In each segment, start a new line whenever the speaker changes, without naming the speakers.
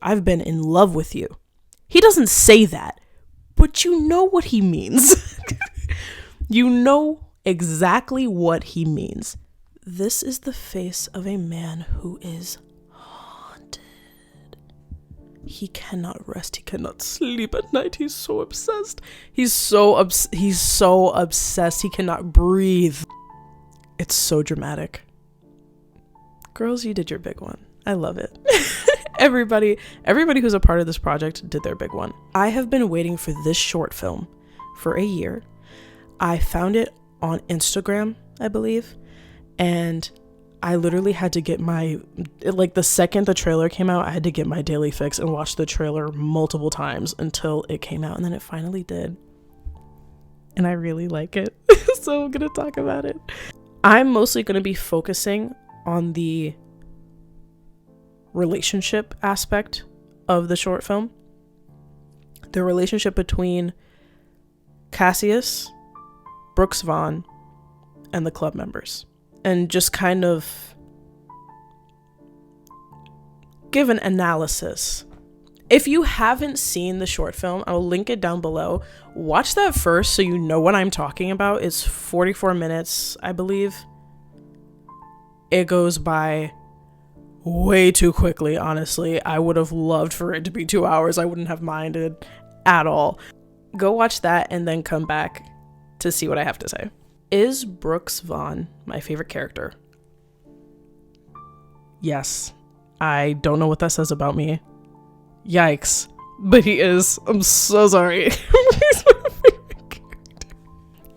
I've been in love with you. He doesn't say that, but you know what he means. You know exactly what he means. This is the face of a man who is haunted. He cannot rest. He cannot sleep at night. He's so obsessed. He's so obsessed. He cannot breathe. It's so dramatic. Girls, you did your big one. I love it. Everybody who's a part of this project did their big one. I have been waiting for this short film for a year. I found it on Instagram, I believe, and I literally had to get the second the trailer came out, I had to get my daily fix and watch the trailer multiple times until it came out, and then it finally did. And I really like it. So I'm gonna talk about it. I'm mostly gonna be focusing on the relationship aspect of the short film. The relationship between Cassius, Brooks Vaughn, and the club members. And just kind of give an analysis. If you haven't seen the short film, I'll link it down below. Watch that first so you know what I'm talking about. It's 44 minutes, I believe. It goes by way too quickly, honestly. I would have loved for it to be 2 hours. I wouldn't have minded at all. Go watch that and then come back to see what I have to say. Is Brooks Vaughn my favorite character? Yes. I don't know what that says about me. Yikes. But he is. I'm so sorry. He's my favorite character.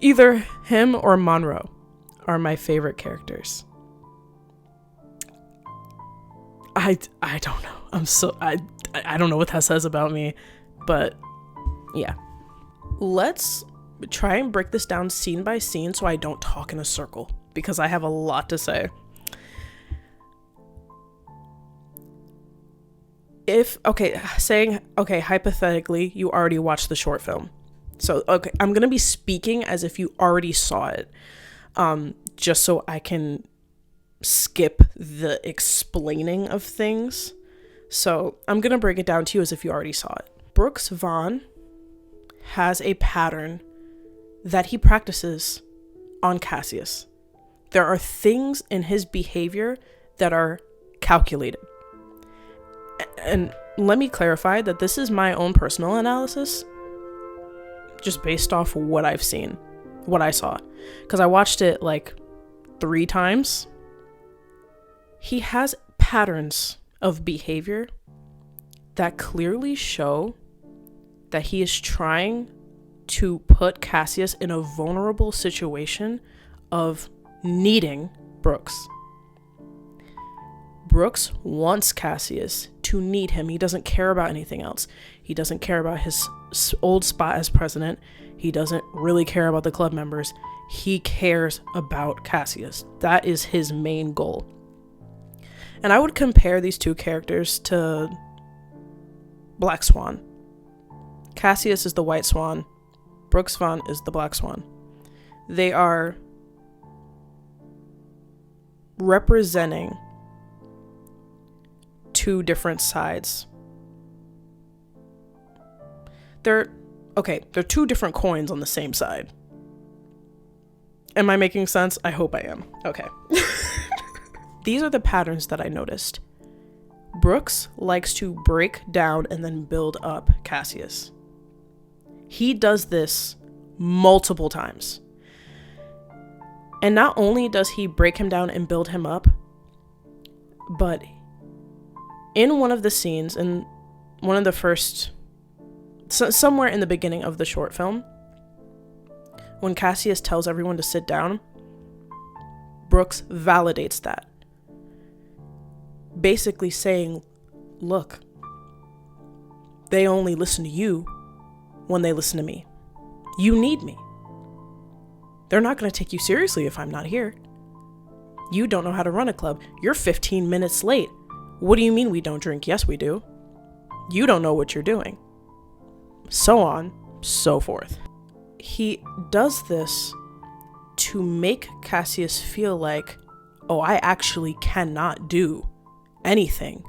Either him or Monroe are my favorite characters. I don't know. I don't know what that says about me, but yeah. Let's try and break this down scene by scene so I don't talk in a circle, because I have a lot to say. Hypothetically, you already watched the short film. So, okay, I'm going to be speaking as if you already saw it, just so I can skip the explaining of things. So I'm going to break it down to you as if you already saw it. Brooks Vaughn has a pattern that he practices on Cassius. There are things in his behavior that are calculated. And let me clarify that this is my own personal analysis, just based off what I've seen, what I saw. Because I watched it like 3 times. He has patterns of behavior that clearly show that he is trying to put Cassius in a vulnerable situation of needing Brooks. Brooks wants Cassius to need him. He doesn't care about anything else. He doesn't care about his old spot as president. He doesn't really care about the club members. He cares about Cassius. That is his main goal. And I would compare these two characters to Black Swan. Cassius is the white swan. Brooks Vaughn is the black swan. They are representing two different sides. They're two different coins on the same side. Am I making sense? I hope I am. Okay. These are the patterns that I noticed. Brooks likes to break down and then build up Cassius. He does this multiple times. And not only does he break him down and build him up, but in one of the scenes, in one of the first, somewhere in the beginning of the short film, when Cassius tells everyone to sit down, Brooks validates that. Basically saying, look, they only listen to you when they listen to me. You need me. They're not going to take you seriously if I'm not here. You don't know how to run a club. You're 15 minutes late. What do you mean we don't drink? Yes, we do. You don't know what you're doing. So on, so forth. He does this to make Cassius feel like, oh, I actually cannot do anything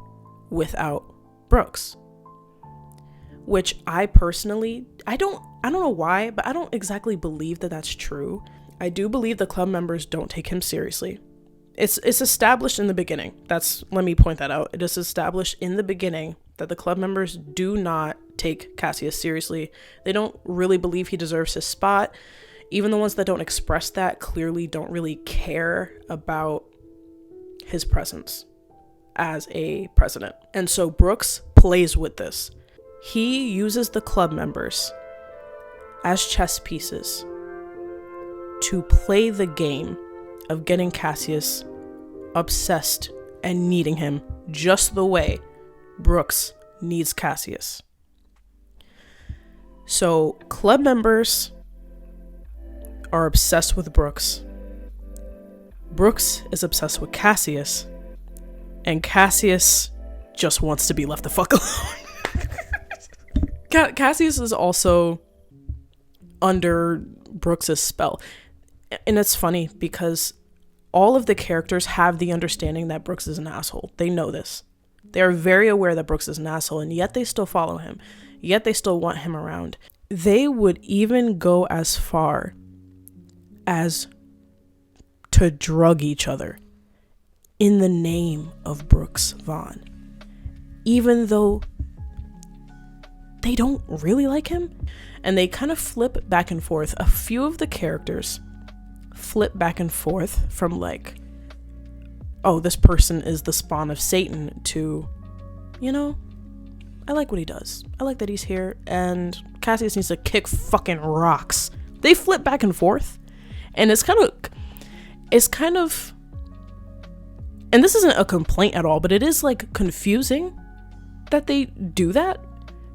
without Brooks. Which I personally, I don't know why, but I don't exactly believe that that's true. I do believe the club members don't take him seriously. It's established in the beginning. Let me point that out. It is established in the beginning that the club members do not take Cassius seriously. They don't really believe he deserves his spot. Even the ones that don't express that clearly don't really care about his presence as a president. And so Brooks plays with this. He uses the club members as chess pieces to play the game of getting Cassius obsessed and needing him just the way Brooks needs Cassius. So club members are obsessed with Brooks. Brooks is obsessed with Cassius, and Cassius just wants to be left the fuck alone. Cassius is also under Brooks's spell. And it's funny because all of the characters have the understanding that Brooks is an asshole. They know this. They are very aware that Brooks is an asshole, and yet they still follow him. Yet they still want him around. They would even go as far as to drug each other in the name of Brooks Vaughn. Even though they don't really like him. And they kind of flip back and forth. A few of the characters flip back and forth from like, oh, this person is the spawn of Satan, to, you know, I like what he does. I like that he's here, and Cassius needs to kick fucking rocks. They flip back and forth, and it's kind of, and this isn't a complaint at all, but it is like confusing that they do that,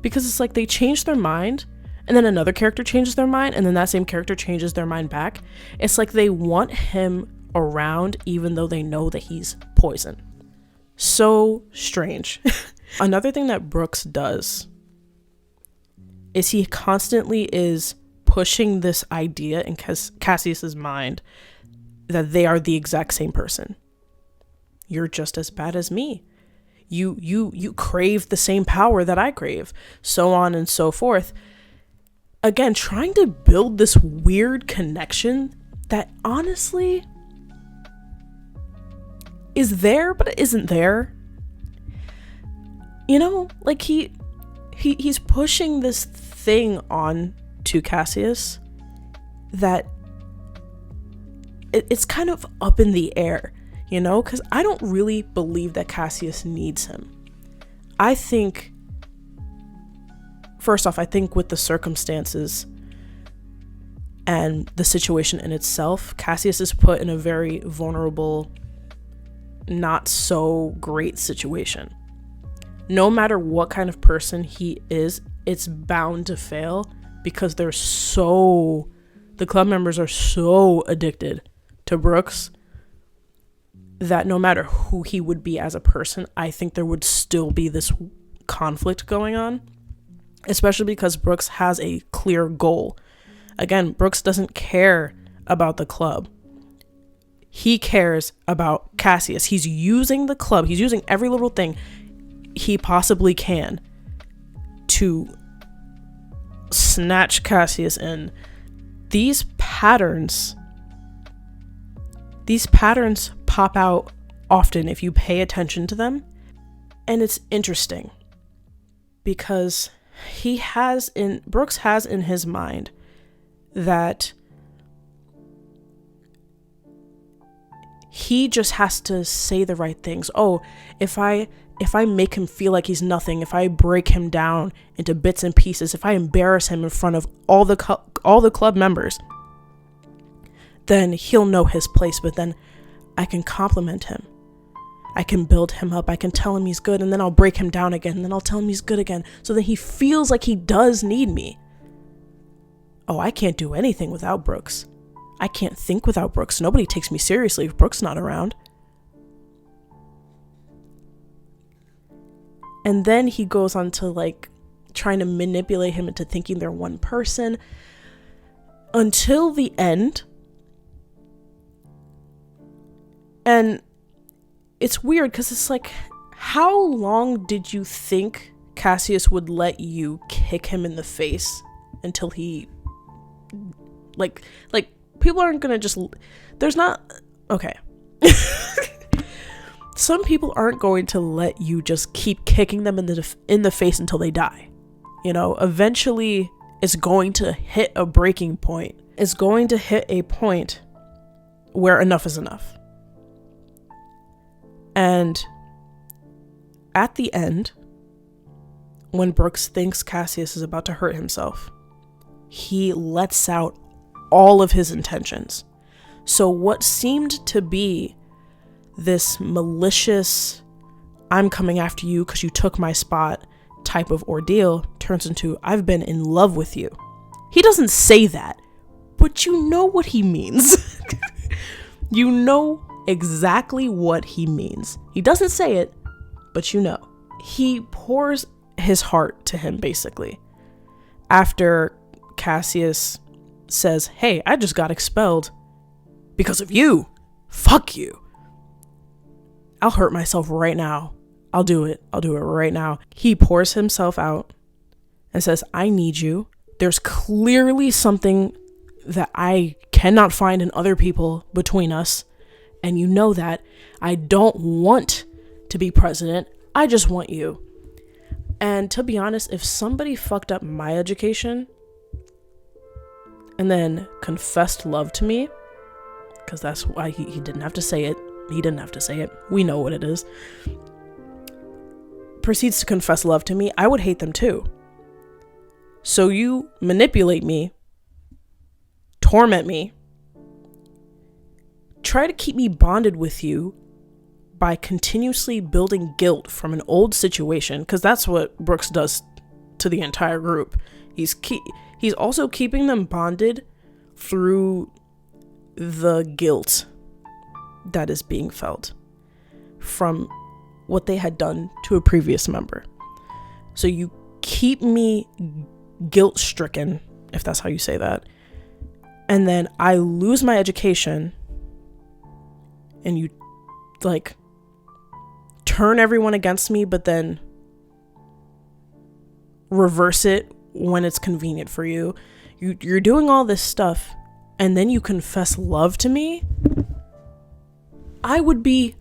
because it's like they change their mind, and then another character changes their mind, and then that same character changes their mind back. It's like they want him around even though they know that he's poison. So strange. Another thing that Brooks does is he constantly is pushing this idea in Cassius's mind that they are the exact same person. You're just as bad as me. You crave the same power that I crave, so on and so forth. Again, trying to build this weird connection that honestly is there, but it isn't there. You know, like he's pushing this thing on to Cassius that it's kind of up in the air, you know, because I don't really believe that Cassius needs him. I think, first off, I think with the circumstances and the situation in itself, Cassius is put in a very vulnerable, not so great situation. No matter what kind of person he is, it's bound to fail because the club members are so addicted to Brooks that no matter who he would be as a person, I think there would still be this conflict going on, especially because Brooks has a clear goal. Again, Brooks doesn't care about the club. He cares about Cassius. He's using the club. He's using every little thing he possibly can to snatch Cassius in. These patterns pop out often if you pay attention to them. And it's interesting because Brooks has in his mind that he just has to say the right things. Oh, if I make him feel like he's nothing, if I break him down into bits and pieces, if I embarrass him in front of all the club members, then he'll know his place. But then I can compliment him. I can build him up. I can tell him he's good, and then I'll break him down again, and then I'll tell him he's good again. So then he feels like he does need me. Oh, I can't do anything without Brooks. I can't think without Brooks. Nobody takes me seriously if Brooks not around. And then he goes on to like trying to manipulate him into thinking they're one person until the end. And it's weird because it's like, How long did you think Cassius would let you kick him in the face until he like people aren't gonna just, there's not, okay. Some people aren't going to let you just keep kicking them in the face until they die. You know, eventually it's going to hit a breaking point. It's going to hit a point where enough is enough. And at the end, when Brooks thinks Cassius is about to hurt himself, he lets out all of his intentions. So what seemed to be this malicious, I'm coming after you because you took my spot type of ordeal turns into, I've been in love with you. He doesn't say that, but you know what he means. You know exactly what he means. He doesn't say it, but you know. He pours his heart to him, basically. After Cassius says, hey, I just got expelled because of you. Fuck you. I'll hurt myself right now. I'll do it right now. He pours himself out and says, I need you. There's clearly something that I cannot find in other people between us. And you know that. I don't want to be president. I just want you. And to be honest, if somebody fucked up my education and then confessed love to me, because that's why he didn't have to say it. He didn't have to say it. We know what it is. Proceeds to confess love to me, I would hate them too. So you manipulate me, torment me, try to keep me bonded with you by continuously building guilt from an old situation, because that's what Brooks does to the entire group. He's also keeping them bonded through the guilt that is being felt from what they had done to a previous member. So you keep me guilt stricken, if that's how you say that, and then I lose my education and you like turn everyone against me, but then reverse it when it's convenient for you. You're doing all this stuff and then you confess love to me. I would be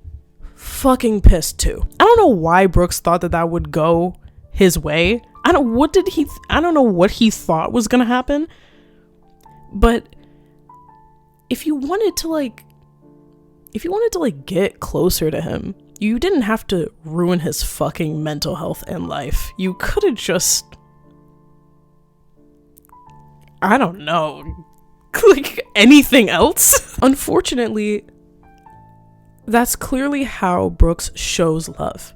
fucking pissed too. I don't know why Brooks thought that would go his way. I don't know what he thought was gonna happen. But if you wanted to get closer to him, you didn't have to ruin his fucking mental health and life. You could have just, I don't know, like anything else. Unfortunately, that's clearly how Brooks shows love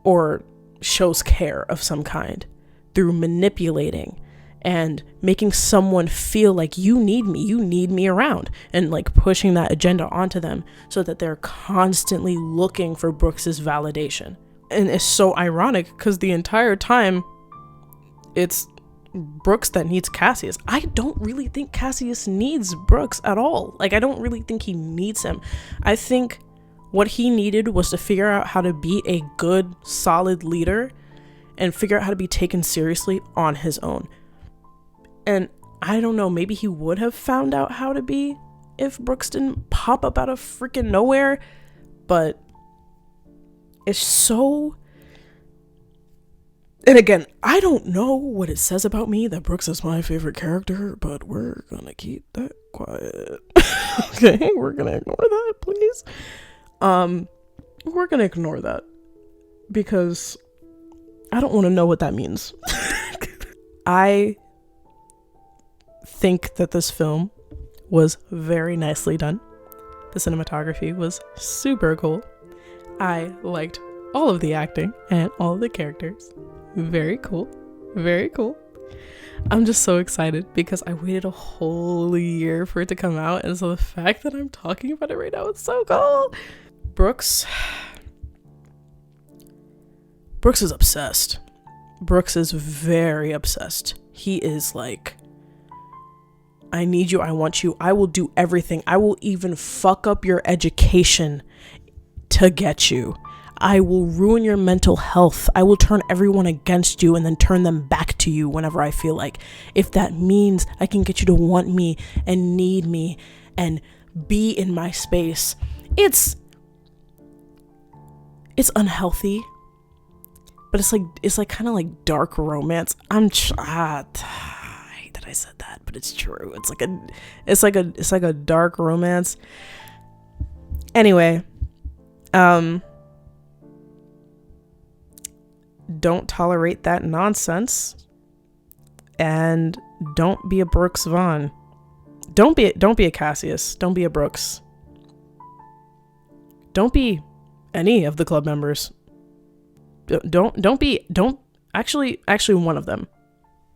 or shows care of some kind, through manipulating and making someone feel like you need me around, and like pushing that agenda onto them so that they're constantly looking for Brooks's validation. And it's so ironic because the entire time it's Brooks that needs Cassius. I don't really think Cassius needs Brooks at all. Like, I don't really think he needs him. I think what he needed was to figure out how to be a good, solid leader and figure out how to be taken seriously on his own. And I don't know, maybe he would have found out how to be if Brooks didn't pop up out of freaking nowhere. But it's so... And again, I don't know what it says about me that Brooks is my favorite character, but we're gonna keep that quiet. Okay, we're gonna ignore that, please. We're gonna ignore that because I don't want to know what that means. I think that this film was very nicely done. The cinematography was super cool. I liked all of the acting and all of the characters. Very cool. Very cool. I'm just so excited because I waited a whole year for it to come out, and so the fact that I'm talking about it right now, it's so cool. Brooks is obsessed. Brooks is very obsessed. He is like, I need you, I want you, I will do everything. I will even fuck up your education to get you. I will ruin your mental health. I will turn everyone against you and then turn them back to you whenever I feel like. If that means I can get you to want me and need me and be in my space. It's unhealthy, but it's like kind of like dark romance. I hate that I said that, but it's true. It's like a dark romance. Anyway, don't tolerate that nonsense, and don't be a Brooks Vaughn. Don't be a Cassius. Don't be a Brooks. Don't be any of the club members. Don't actually one of them.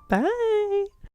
Bye.